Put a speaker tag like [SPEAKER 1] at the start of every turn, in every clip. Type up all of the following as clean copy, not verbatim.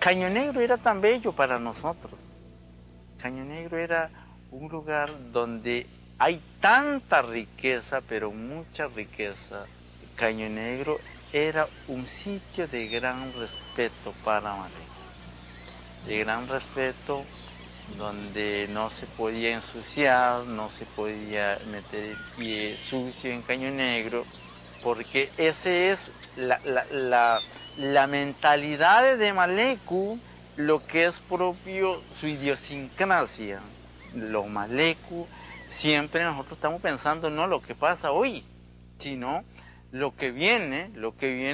[SPEAKER 1] Caño Negro era tan bello para nosotros. Caño Negro era un lugar donde hay tanta riqueza, pero mucha riqueza. Caño Negro era un sitio de gran respeto para Maleco, de gran respeto, donde no se podía ensuciar, no se podía meter el pie sucio en Caño Negro, porque esa es la mentalidad de Malecu, lo que es propio su idiosincrasia. Los Malecu, siempre nosotros estamos pensando no lo que pasa hoy, sino lo que viene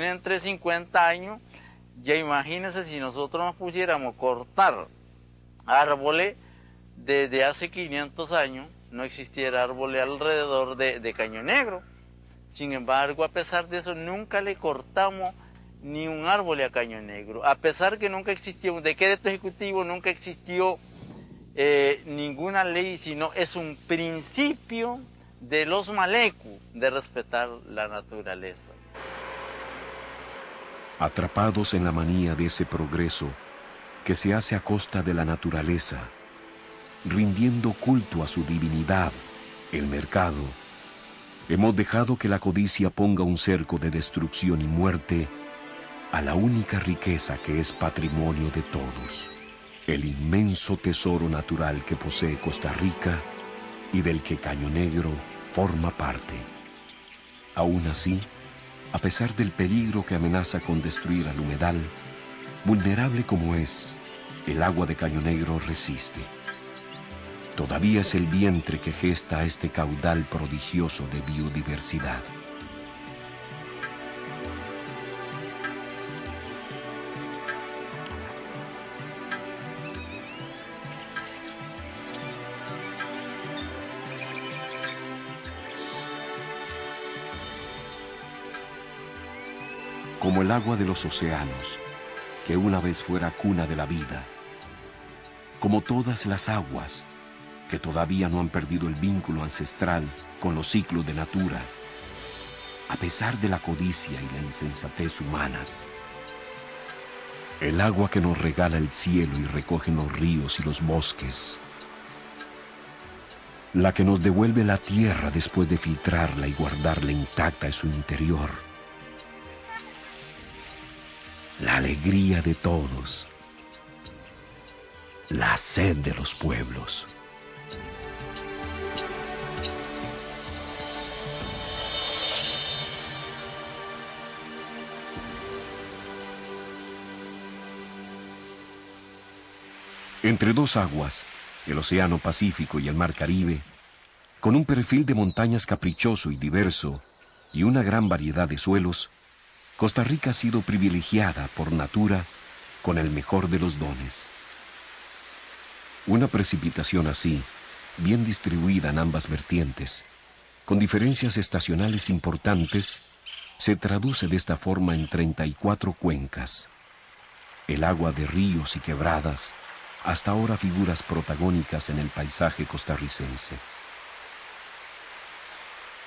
[SPEAKER 1] entre 50 años. Ya imagínense si nosotros nos pusiéramos a cortar árboles desde hace 500 años, no existiera árboles alrededor de Caño Negro. Sin embargo, a pesar de eso, nunca le cortamos ni un árbol a Caño Negro. A pesar que nunca existió un decreto ejecutivo, nunca existió ninguna ley, sino es un principio de los Malecu de respetar la naturaleza.
[SPEAKER 2] Atrapados en la manía de ese progreso que se hace a costa de la naturaleza, rindiendo culto a su divinidad, el mercado, hemos dejado que la codicia ponga un cerco de destrucción y muerte a la única riqueza que es patrimonio de todos, el inmenso tesoro natural que posee Costa Rica y del que Caño Negro forma parte. Aún así, a pesar del peligro que amenaza con destruir al humedal, vulnerable como es, el agua de Caño Negro resiste. Todavía es el vientre que gesta este caudal prodigioso de biodiversidad. Como el agua de los océanos, que una vez fuera cuna de la vida, como todas las aguas, que todavía no han perdido el vínculo ancestral con los ciclos de natura, a pesar de la codicia y la insensatez humanas. El agua que nos regala el cielo y recogen los ríos y los bosques, la que nos devuelve la tierra después de filtrarla y guardarla intacta en su interior, la alegría de todos, la sed de los pueblos. Entre dos aguas, el Océano Pacífico y el Mar Caribe, con un perfil de montañas caprichoso y diverso y una gran variedad de suelos, Costa Rica ha sido privilegiada por natura con el mejor de los dones. Una precipitación así, bien distribuida en ambas vertientes, con diferencias estacionales importantes, se traduce de esta forma en 34 cuencas. El agua de ríos y quebradas, hasta ahora figuras protagónicas en el paisaje costarricense.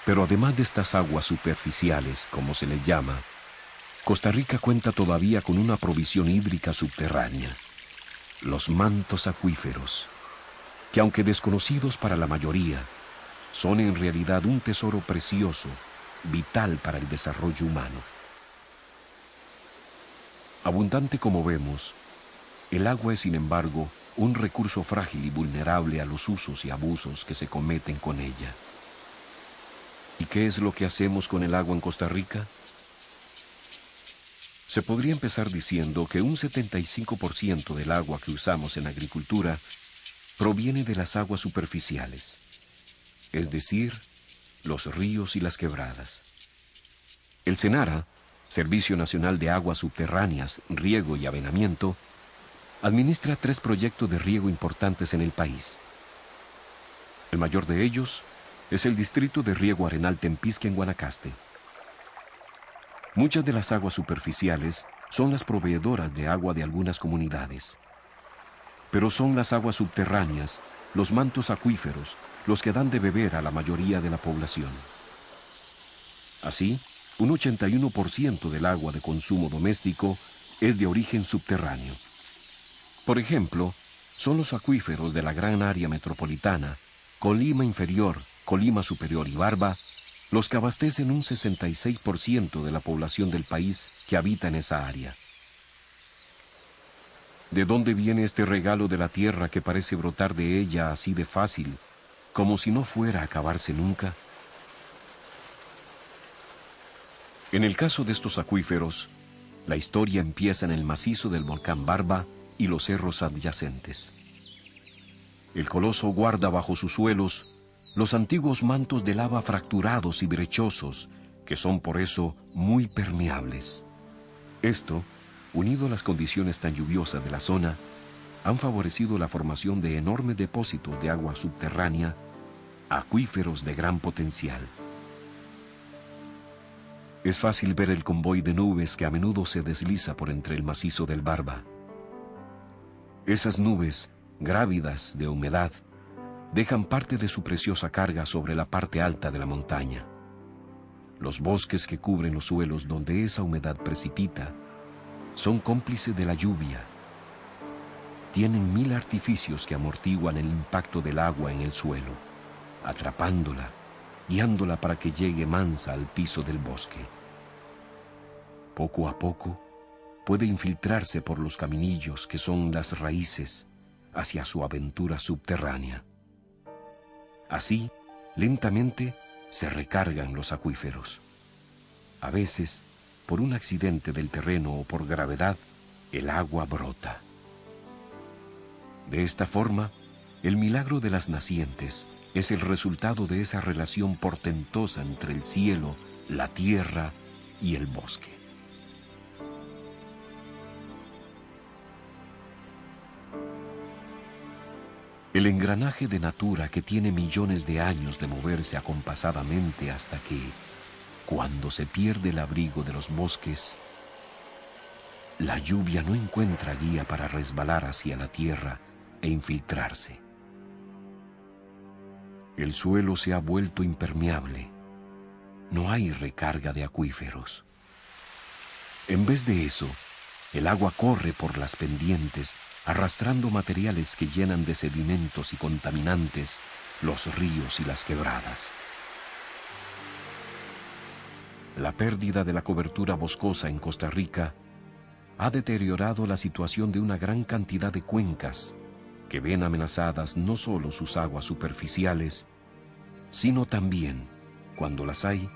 [SPEAKER 2] Pero además de estas aguas superficiales, como se les llama, Costa Rica cuenta todavía con una provisión hídrica subterránea, los mantos acuíferos, que aunque desconocidos para la mayoría, son en realidad un tesoro precioso, vital para el desarrollo humano. Abundante como vemos, el agua es sin embargo un recurso frágil y vulnerable a los usos y abusos que se cometen con ella. ¿Y qué es lo que hacemos con el agua en Costa Rica? Se podría empezar diciendo que un 75% del agua que usamos en agricultura proviene de las aguas superficiales, es decir, los ríos y las quebradas. El SENARA, Servicio Nacional de Aguas Subterráneas, Riego y Avenamiento, administra 3 proyectos de riego importantes en el país. El mayor de ellos es el Distrito de Riego Arenal Tempisque en Guanacaste. Muchas de las aguas superficiales son las proveedoras de agua de algunas comunidades. Pero son las aguas subterráneas, los mantos acuíferos, los que dan de beber a la mayoría de la población. Así, un 81% del agua de consumo doméstico es de origen subterráneo. Por ejemplo, son los acuíferos de la gran área metropolitana, Colima Inferior, Colima Superior y Barba, los que abastecen un 66% de la población del país que habita en esa área. ¿De dónde viene este regalo de la tierra que parece brotar de ella así de fácil, como si no fuera a acabarse nunca? En el caso de estos acuíferos, la historia empieza en el macizo del volcán Barba y los cerros adyacentes. El coloso guarda bajo sus suelos los antiguos mantos de lava fracturados y brechosos, que son por eso muy permeables. Esto, unido a las condiciones tan lluviosas de la zona, han favorecido la formación de enormes depósitos de agua subterránea, acuíferos de gran potencial. Es fácil ver el convoy de nubes que a menudo se desliza por entre el macizo del Barba. Esas nubes, grávidas de humedad, dejan parte de su preciosa carga sobre la parte alta de la montaña. Los bosques que cubren los suelos donde esa humedad precipita son cómplices de la lluvia. Tienen 1000 artificios que amortiguan el impacto del agua en el suelo, atrapándola, guiándola para que llegue mansa al piso del bosque. Poco a poco, puede infiltrarse por los caminillos que son las raíces hacia su aventura subterránea. Así, lentamente, se recargan los acuíferos. A veces, por un accidente del terreno o por gravedad, el agua brota. De esta forma, el milagro de las nacientes es el resultado de esa relación portentosa entre el cielo, la tierra y el bosque. El engranaje de natura que tiene millones de años de moverse acompasadamente hasta que, cuando se pierde el abrigo de los bosques, la lluvia no encuentra guía para resbalar hacia la tierra e infiltrarse. El suelo se ha vuelto impermeable. No hay recarga de acuíferos. En vez de eso, el agua corre por las pendientes, arrastrando materiales que llenan de sedimentos y contaminantes los ríos y las quebradas. La pérdida de la cobertura boscosa en Costa Rica ha deteriorado la situación de una gran cantidad de cuencas que ven amenazadas no solo sus aguas superficiales, sino también, cuando las hay,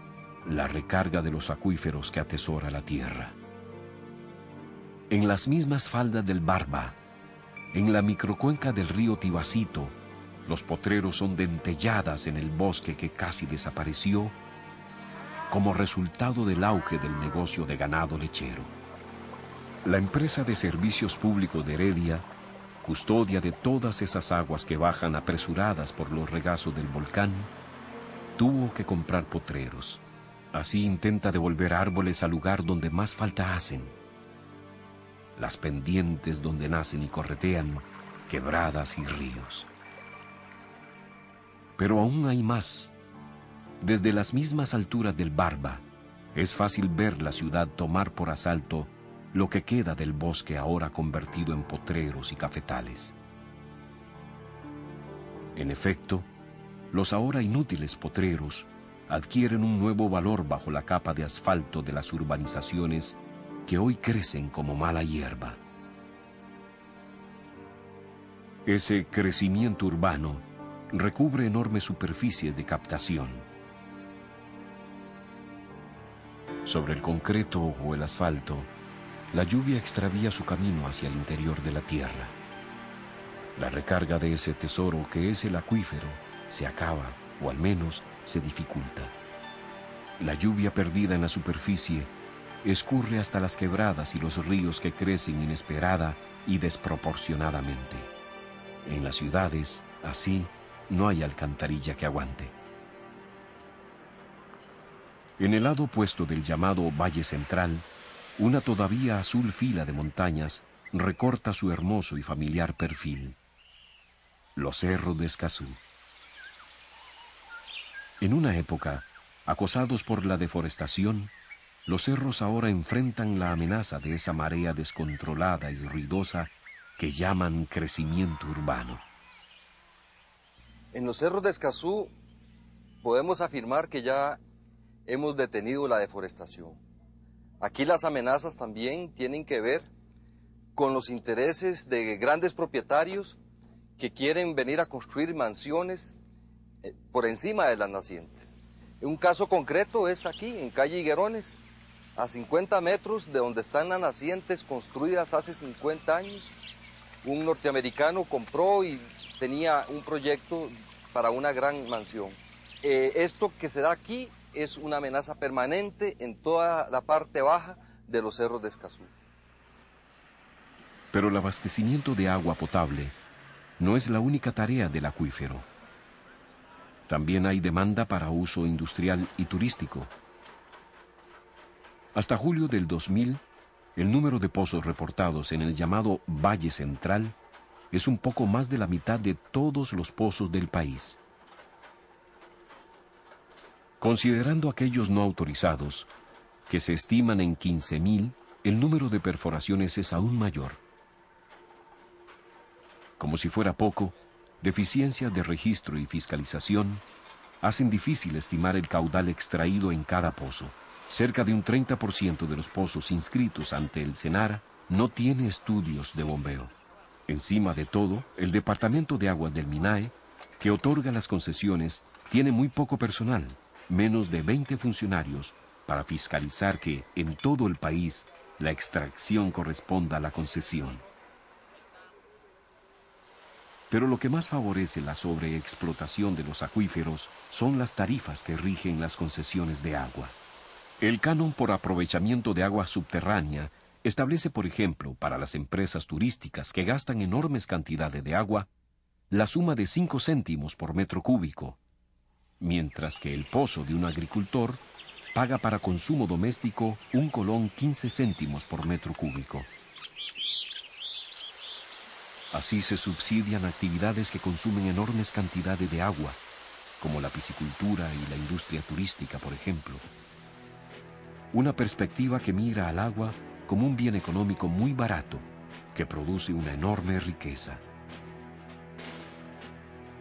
[SPEAKER 2] la recarga de los acuíferos que atesora la tierra. En las mismas faldas del Barba, en la microcuenca del río Tibacito, los potreros son dentelladas en el bosque que casi desapareció como resultado del auge del negocio de ganado lechero. La empresa de servicios públicos de Heredia, custodia de todas esas aguas que bajan apresuradas por los regazos del volcán, tuvo que comprar potreros. Así intenta devolver árboles al lugar donde más falta hacen. Las pendientes donde nacen y corretean, quebradas y ríos. Pero aún hay más. Desde las mismas alturas del Barba, es fácil ver la ciudad tomar por asalto lo que queda del bosque ahora convertido en potreros y cafetales. En efecto, los ahora inútiles potreros adquieren un nuevo valor bajo la capa de asfalto de las urbanizaciones que hoy crecen como mala hierba. Ese crecimiento urbano recubre enormes superficies de captación. Sobre el concreto o el asfalto, la lluvia extravía su camino hacia el interior de la tierra. La recarga de ese tesoro que es el acuífero se acaba, o al menos se dificulta. La lluvia perdida en la superficie escurre hasta las quebradas y los ríos que crecen inesperada y desproporcionadamente. En las ciudades, así, no hay alcantarilla que aguante. En el lado opuesto del llamado Valle Central, una todavía azul fila de montañas recorta su hermoso y familiar perfil. Los cerros de Escazú. En una época, acosados por la deforestación, los cerros ahora enfrentan la amenaza de esa marea descontrolada y ruidosa que llaman crecimiento urbano.
[SPEAKER 3] En los cerros de Escazú podemos afirmar que ya hemos detenido la deforestación. Aquí las amenazas también tienen que ver con los intereses de grandes propietarios que quieren venir a construir mansiones por encima de las nacientes. Un caso concreto es aquí, en calle Higuerones, a 50 metros de donde están las nacientes construidas hace 50 años. Un norteamericano compró y tenía un proyecto para una gran mansión. Esto que se da aquí es una amenaza permanente en toda la parte baja de los cerros de Escazú.
[SPEAKER 2] Pero el abastecimiento de agua potable no es la única tarea del acuífero. También hay demanda para uso industrial y turístico. Hasta julio del 2000, el número de pozos reportados en el llamado Valle Central es un poco más de la mitad de todos los pozos del país. Considerando aquellos no autorizados, que se estiman en 15.000, el número de perforaciones es aún mayor. Como si fuera poco, deficiencias de registro y fiscalización hacen difícil estimar el caudal extraído en cada pozo. Cerca de un 30% de los pozos inscritos ante el SENARA no tiene estudios de bombeo. Encima de todo, el Departamento de Aguas del MINAE, que otorga las concesiones, tiene muy poco personal, menos de 20 funcionarios, para fiscalizar que, en todo el país, la extracción corresponda a la concesión. Pero lo que más favorece la sobreexplotación de los acuíferos son las tarifas que rigen las concesiones de agua. El canon por aprovechamiento de agua subterránea establece, por ejemplo, para las empresas turísticas que gastan enormes cantidades de agua, la suma de 5 céntimos por metro cúbico, mientras que el pozo de un agricultor paga para consumo doméstico 1 colón 15 céntimos por metro cúbico. Así se subsidian actividades que consumen enormes cantidades de agua, como la piscicultura y la industria turística, por ejemplo. Una perspectiva que mira al agua como un bien económico muy barato, que produce una enorme riqueza.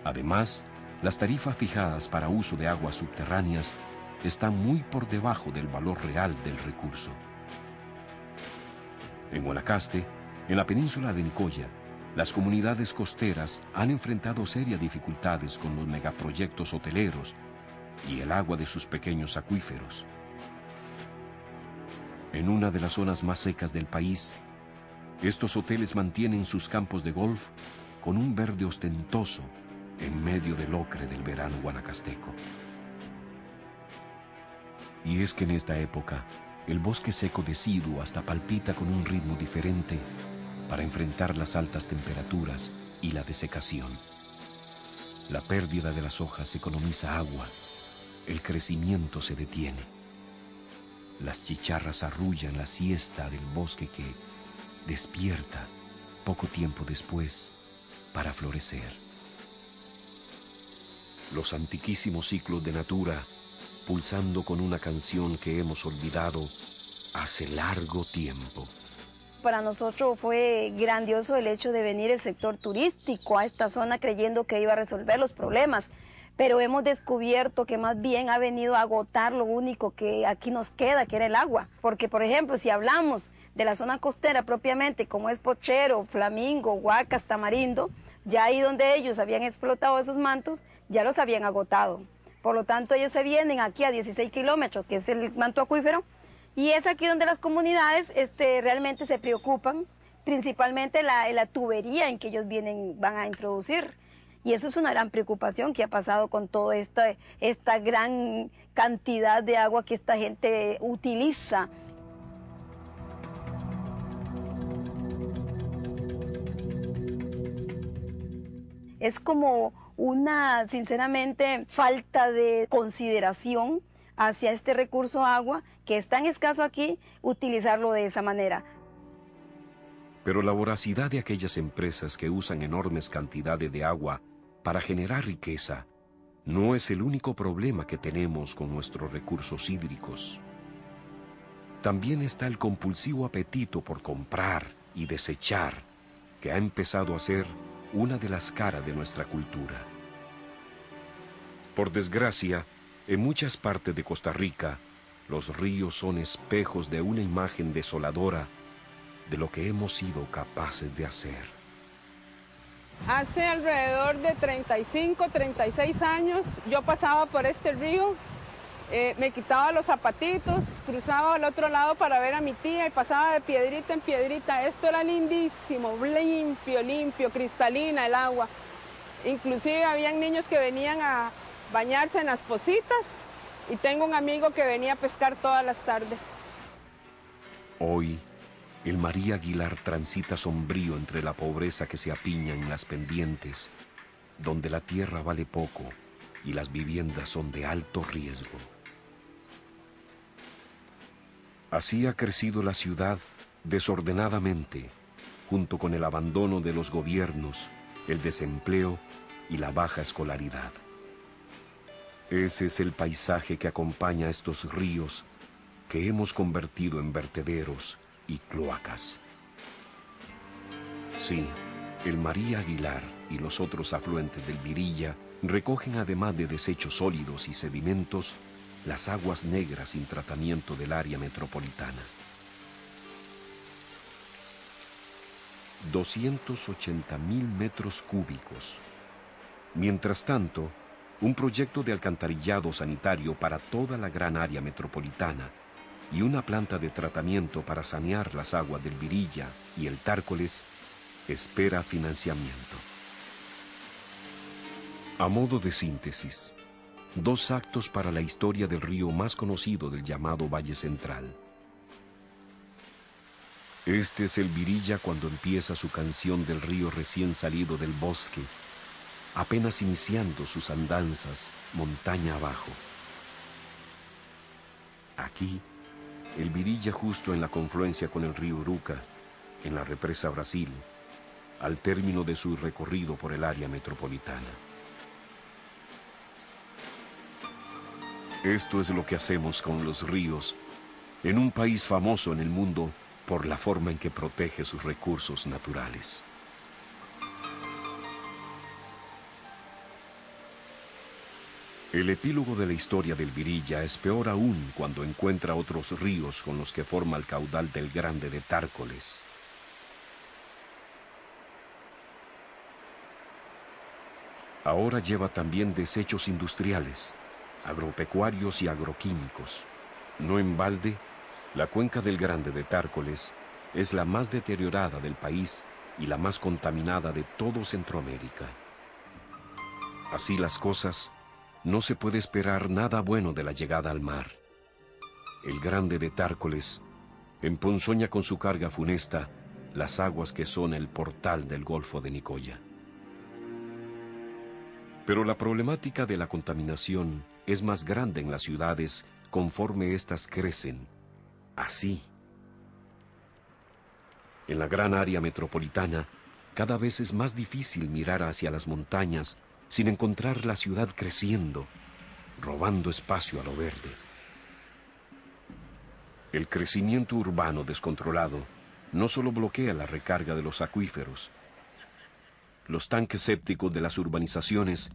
[SPEAKER 2] Además, las tarifas fijadas para uso de aguas subterráneas están muy por debajo del valor real del recurso. En Guanacaste, en la península de Nicoya, las comunidades costeras han enfrentado serias dificultades con los megaproyectos hoteleros y el agua de sus pequeños acuíferos. En una de las zonas más secas del país, estos hoteles mantienen sus campos de golf con un verde ostentoso en medio del ocre del verano guanacasteco. Y es que en esta época, el bosque seco deciduo hasta palpita con un ritmo diferente para enfrentar las altas temperaturas y la desecación. La pérdida de las hojas economiza agua, el crecimiento se detiene. Las chicharras arrullan la siesta del bosque que despierta poco tiempo después para florecer. Los antiquísimos ciclos de Natura, pulsando con una canción que hemos olvidado hace largo tiempo.
[SPEAKER 4] Para nosotros fue grandioso el hecho de venir el sector turístico a esta zona creyendo que iba a resolver los problemas, pero hemos descubierto que más bien ha venido a agotar lo único que aquí nos queda, que era el agua. Porque, por ejemplo, si hablamos de la zona costera propiamente, como es Pochero, Flamingo, Huacas, Tamarindo, ya ahí donde ellos habían explotado esos mantos, ya los habían agotado. Por lo tanto, ellos se vienen aquí a 16 kilómetros, que es el manto acuífero, y es aquí donde las comunidades realmente se preocupan, principalmente la tubería en que ellos van a introducir. Y eso es una gran preocupación que ha pasado con toda esta gran cantidad de agua que esta gente utiliza. Es como una, sinceramente, falta de consideración hacia este recurso agua, que es tan escaso aquí, utilizarlo de esa manera.
[SPEAKER 2] Pero la voracidad de aquellas empresas que usan enormes cantidades de agua para generar riqueza no es el único problema que tenemos con nuestros recursos hídricos. También está el compulsivo apetito por comprar y desechar, que ha empezado a ser una de las caras de nuestra cultura. Por desgracia, en muchas partes de Costa Rica, los ríos son espejos de una imagen desoladora de lo que hemos sido capaces de hacer.
[SPEAKER 5] Hace alrededor de 35, 36 años yo pasaba por este río, me quitaba los zapatitos, cruzaba al otro lado para ver a mi tía y pasaba de piedrita en piedrita. Esto era lindísimo, limpio, limpio, cristalina el agua. Inclusive habían niños que venían a bañarse en las pocitas y tengo un amigo que venía a pescar todas las tardes.
[SPEAKER 2] Hoy, el María Aguilar transita sombrío entre la pobreza que se apiña en las pendientes, donde la tierra vale poco y las viviendas son de alto riesgo. Así ha crecido la ciudad desordenadamente, junto con el abandono de los gobiernos, el desempleo y la baja escolaridad. Ese es el paisaje que acompaña a estos ríos que hemos convertido en vertederos y cloacas. Sí, el María Aguilar y los otros afluentes del Virilla recogen, además de desechos sólidos y sedimentos, las aguas negras sin tratamiento del área metropolitana. 280.000 metros cúbicos. Mientras tanto, un proyecto de alcantarillado sanitario para toda la gran área metropolitana y una planta de tratamiento para sanear las aguas del Virilla y el Tárcoles espera financiamiento. A modo de síntesis, 2 actos para la historia del río más conocido del llamado Valle Central. Este es el Virilla cuando empieza su canción del río recién salido del bosque, apenas iniciando sus andanzas montaña abajo. Aquí, el Virilla justo en la confluencia con el río Uruca, en la represa Brasil, al término de su recorrido por el área metropolitana. Esto es lo que hacemos con los ríos en un país famoso en el mundo por la forma en que protege sus recursos naturales. El epílogo de la historia del Virilla es peor aún cuando encuentra otros ríos con los que forma el caudal del Grande de Tárcoles. Ahora lleva también desechos industriales, agropecuarios y agroquímicos. No en balde, la cuenca del Grande de Tárcoles es la más deteriorada del país y la más contaminada de todo Centroamérica. Así las cosas, no se puede esperar nada bueno de la llegada al mar. El Grande de Tárcoles emponzoña con su carga funesta las aguas que son el portal del Golfo de Nicoya. Pero la problemática de la contaminación es más grande en las ciudades conforme éstas crecen. Así. En la gran área metropolitana, cada vez es más difícil mirar hacia las montañas sin encontrar la ciudad creciendo, robando espacio a lo verde. El crecimiento urbano descontrolado no solo bloquea la recarga de los acuíferos. Los tanques sépticos de las urbanizaciones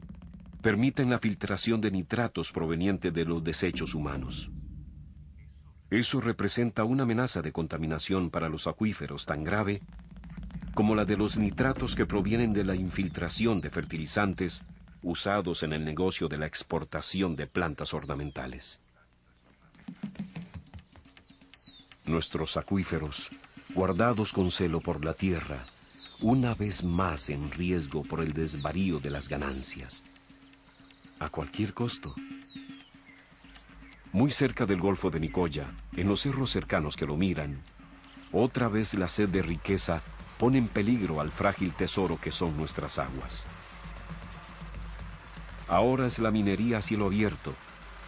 [SPEAKER 2] permiten la filtración de nitratos provenientes de los desechos humanos. Eso representa una amenaza de contaminación para los acuíferos tan grave como la de los nitratos que provienen de la infiltración de fertilizantes usados en el negocio de la exportación de plantas ornamentales. Nuestros acuíferos, guardados con celo por la tierra, una vez más en riesgo por el desvarío de las ganancias. A cualquier costo. Muy cerca del Golfo de Nicoya, en los cerros cercanos que lo miran, otra vez la sed de riqueza pone en peligro al frágil tesoro que son nuestras aguas. Ahora es la minería a cielo abierto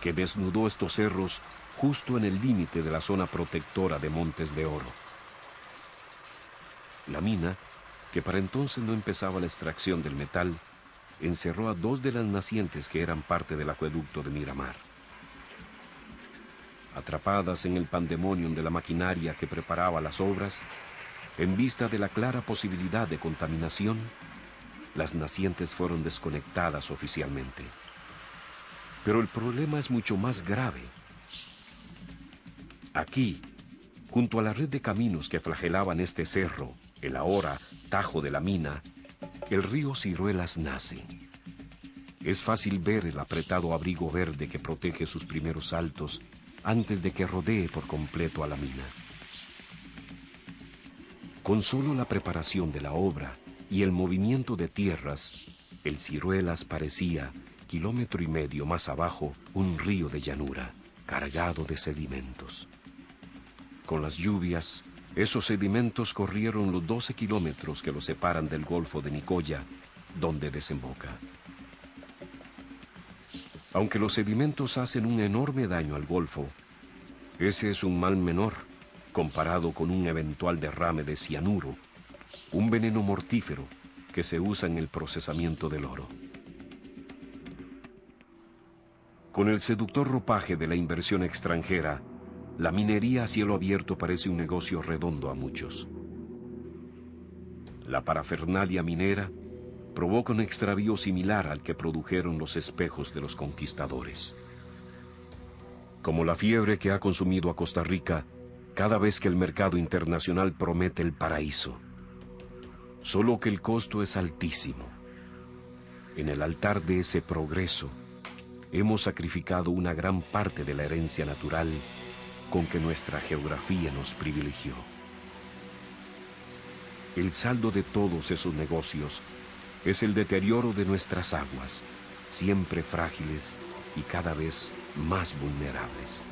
[SPEAKER 2] que desnudó estos cerros justo en el límite de la zona protectora de Montes de Oro. La mina, que para entonces no empezaba la extracción del metal, encerró a 2 de las nacientes que eran parte del acueducto de Miramar. Atrapadas en el pandemonium de la maquinaria que preparaba las obras, En vista de la clara posibilidad de contaminación, las nacientes fueron desconectadas oficialmente. Pero el problema es mucho más grave. Aquí, junto a la red de caminos que flagelaban este cerro, el ahora Tajo de la Mina, el río Ciruelas nace. Es fácil ver el apretado abrigo verde que protege sus primeros saltos antes de que rodee por completo a la mina. Con solo la preparación de la obra y el movimiento de tierras, el Ciruelas parecía, 1,5 kilómetros más abajo, un río de llanura, cargado de sedimentos. Con las lluvias, esos sedimentos corrieron los 12 kilómetros que lo separan del Golfo de Nicoya, donde desemboca. Aunque los sedimentos hacen un enorme daño al Golfo, ese es un mal menor comparado con un eventual derrame de cianuro, un veneno mortífero que se usa en el procesamiento del oro. Con el seductor ropaje de la inversión extranjera, la minería a cielo abierto parece un negocio redondo a muchos. La parafernalia minera provoca un extravío similar al que produjeron los espejos de los conquistadores. Como la fiebre que ha consumido a Costa Rica cada vez que el mercado internacional promete el paraíso. Solo que el costo es altísimo. En el altar de ese progreso, hemos sacrificado una gran parte de la herencia natural con que nuestra geografía nos privilegió. El saldo de todos esos negocios es el deterioro de nuestras aguas, siempre frágiles y cada vez más vulnerables.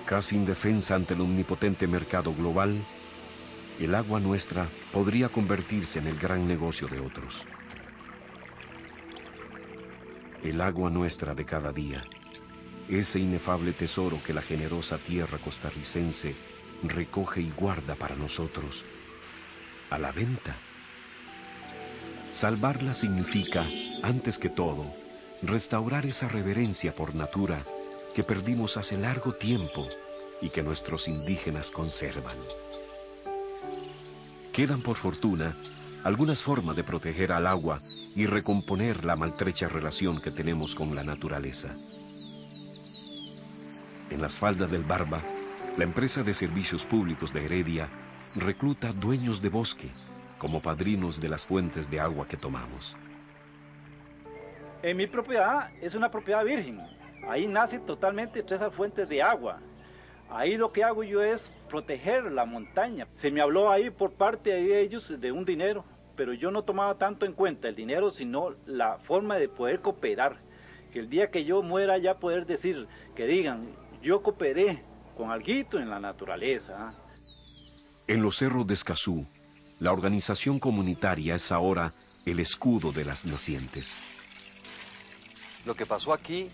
[SPEAKER 2] Casi indefensa ante el omnipotente mercado global, el agua nuestra podría convertirse en el gran negocio de otros. El agua nuestra de cada día, ese inefable tesoro que la generosa tierra costarricense recoge y guarda para nosotros, a la venta. Salvarla significa, antes que todo, restaurar esa reverencia por natura que perdimos hace largo tiempo y que nuestros indígenas conservan. Quedan, por fortuna, algunas formas de proteger al agua y recomponer la maltrecha relación que tenemos con la naturaleza. En las faldas del Barba, la empresa de servicios públicos de Heredia recluta dueños de bosque como padrinos de las fuentes de agua que tomamos.
[SPEAKER 6] En mi propiedad es una propiedad virgen. Ahí nace totalmente 3 fuentes de agua. Ahí lo que hago yo es proteger la montaña. Se me habló ahí por parte de ellos de un dinero, pero yo no tomaba tanto en cuenta el dinero, sino la forma de poder cooperar. Que el día que yo muera ya poder decir, que digan, yo cooperé con alguito en la naturaleza.
[SPEAKER 2] En los cerros de Escazú, la organización comunitaria es ahora el escudo de las nacientes.
[SPEAKER 3] Lo que pasó aquí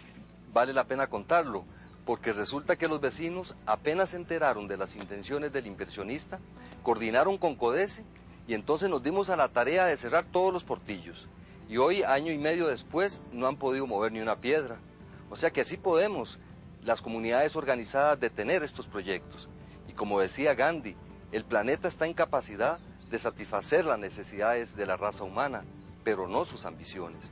[SPEAKER 3] vale la pena contarlo, porque resulta que los vecinos apenas se enteraron de las intenciones del inversionista, coordinaron con CODESE y entonces nos dimos a la tarea de cerrar todos los portillos. Y hoy, año y medio después, no han podido mover ni una piedra. O sea que así podemos, las comunidades organizadas, detener estos proyectos. Y como decía Gandhi, el planeta está en capacidad de satisfacer las necesidades de la raza humana, pero no sus ambiciones.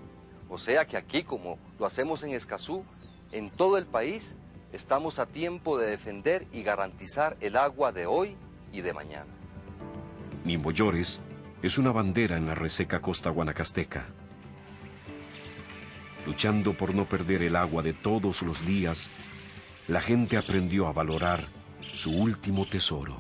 [SPEAKER 3] O sea que aquí, como lo hacemos en Escazú, en todo el país, estamos a tiempo de defender y garantizar el agua de hoy y de mañana.
[SPEAKER 2] Nimboyores es una bandera en la reseca costa guanacasteca. Luchando por no perder el agua de todos los días, la gente aprendió a valorar su último tesoro.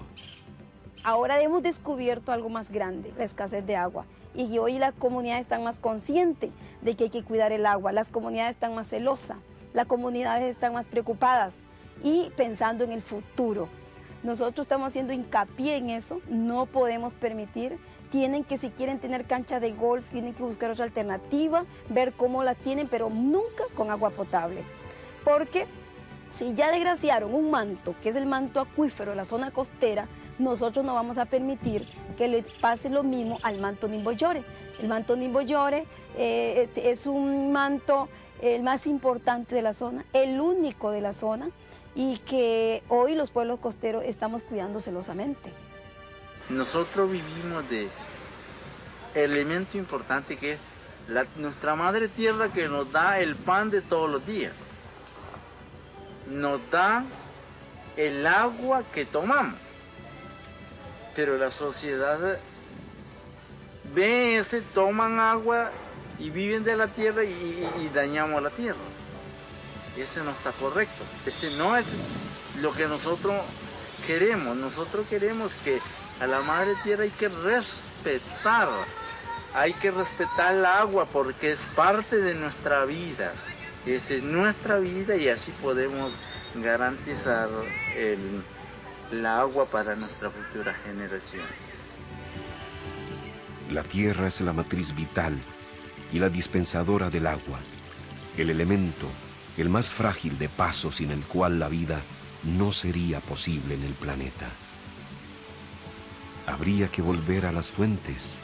[SPEAKER 4] Ahora hemos descubierto algo más grande, la escasez de agua. Y hoy las comunidades están más conscientes de que hay que cuidar el agua, las comunidades están más celosas, las comunidades están más preocupadas y pensando en el futuro. Nosotros estamos haciendo hincapié en eso, no podemos permitir, si quieren tener cancha de golf, tienen que buscar otra alternativa, ver cómo la tienen, pero nunca con agua potable. Porque si ya desgraciaron un manto, que es el manto acuífero de la zona costera, nosotros no vamos a permitir que le pase lo mismo al manto Nimboyore. El manto Nimboyore es un manto el más importante de la zona, el único de la zona, y que hoy los pueblos costeros estamos cuidando celosamente.
[SPEAKER 1] Nosotros vivimos de elemento importante que es nuestra madre tierra, que nos da el pan de todos los días. Nos da el agua que tomamos. Pero la sociedad ve ese, toman agua y viven de la tierra y dañamos la tierra. Ese no está correcto. Ese no es lo que nosotros queremos. Nosotros queremos que a la madre tierra hay que respetar. Hay que respetar el agua porque es parte de nuestra vida. Esa es nuestra vida y así podemos garantizar el agua para nuestra futura generación.
[SPEAKER 2] La tierra es la matriz vital y la dispensadora del agua, el elemento, el más frágil de paso sin el cual la vida no sería posible en el planeta. Habría que volver a las fuentes,